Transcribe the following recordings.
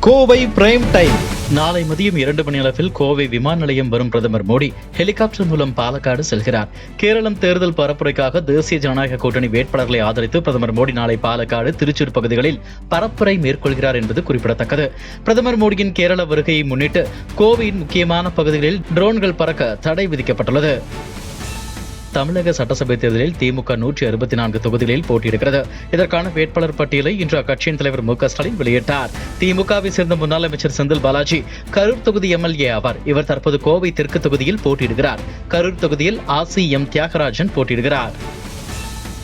Kovai prime time. நாளை மதியம் 2 மணி அளவில் கோவை விமான நிலையம் வரும் பிரதமர் மோடி ஹெலிகாப்டர் மூலம் பாலக்காடு செல்கிறார். கேரளம் தேர்தல் பரப்புரைக்காக தேசிய ஜனநாயக கூட்டணி வேட்பாளர்களை ஆதரித்து பிரதமர் மோடி நாளை பாலக்காடு, திருச்சூர் பகுதிகளில் பரப்புரை மேற்கொள்கிறார் என்பது குறிப்பிடத்தக்கது. பிரதமர் மோடியின் கேரள வருகையை முன்னிட்டு கோவையின் முக்கியமான பகுதிகளில் ட்ரோன்கள் பறக்க தடை விதிக்கப்பட்டுள்ளது. தமிழக சட்டசபை தேர்தலில் திமுக 164 தொகுதிகளில் போட்டியிடுகிறது. இதற்கான வேட்பாளர் பட்டியலை இன்று அக்கட்சியின் தலைவர் மு.க.ஸ்டாலின் வெளியிட்டார். திமுகவை சேர்ந்த முன்னாள் அமைச்சர் செந்தில் பாலாஜி கரூர் தொகுதி எம்எல்ஏ ஆவார். இவர் தற்போது கோவை தெற்கு தொகுதியில் போட்டியிடுகிறார். கரூர் தொகுதியில் ஆர்.சி.எம். தியாகராஜன் போட்டியிடுகிறார்.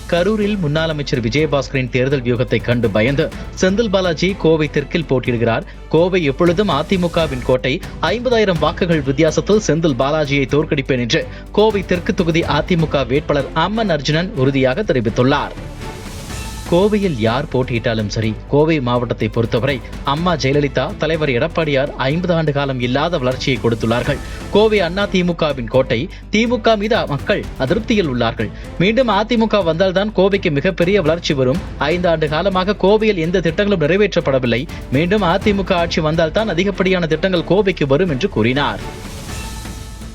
கரூரில் முன்னாள் அமைச்சர் விஜயபாஸ்கரின் தேர்தல் வியூகத்தை கண்டு பயந்து செந்தில் பாலாஜி கோவை தெற்கில் போட்டியிடுகிறார். கோவை எப்பொழுதும் அதிமுகவின் கோட்டை. 50,000 வாக்குகள் வித்தியாசத்தில் செந்தில் பாலாஜியை தோற்கடிப்பேன் என்று கோவை தெற்கு தொகுதி அதிமுக வேட்பாளர் அம்மன் அர்ஜுனன் உறுதியாக தெரிவித்துள்ளார். கோவையில் யார் போட்டியிட்டாலும் சரி, கோவை மாவட்டத்தை பொறுத்தவரை அம்மா ஜெயலலிதா, தலைவர் எடப்பாடியார் 50 ஆண்டு காலம் இல்லாத வளர்ச்சியை கொடுத்துள்ளார்கள். கோவை அண்ணா திமுகவின் கோட்டை. திமுக மீது மக்கள் அதிருப்தியில் உள்ளார்கள். மீண்டும் அதிமுக வந்தால்தான் கோவைக்கு மிகப்பெரிய வளர்ச்சி வரும். 5 ஆண்டு காலமாக கோவையில் எந்த திட்டங்களும் நிறைவேற்றப்படவில்லை. மீண்டும் அதிமுக ஆட்சி வந்தால்தான் அதிகப்படியான திட்டங்கள் கோவைக்கு வரும் என்று கூறினார்.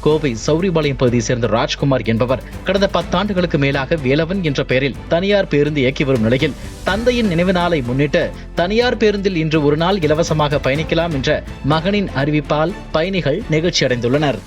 கோவை சௌரிபாளையம் பகுதியை சேர்ந்த ராஜ்குமார் என்பவர் கடந்த 10 ஆண்டுகளுக்கு மேலாக வேலவன் என்ற பெயரில் தனியார் பேருந்து இயக்கி வரும் நிலையில் தந்தையின் நினைவு நாளை முன்னிட்டு தனியார் பேருந்தில் இன்று ஒரு நாள் இலவசமாக பயணிக்கலாம் என்ற மகனின் அறிவிப்பால் பயணிகள் நெகிழ்ச்சி அடைந்துள்ளனர்.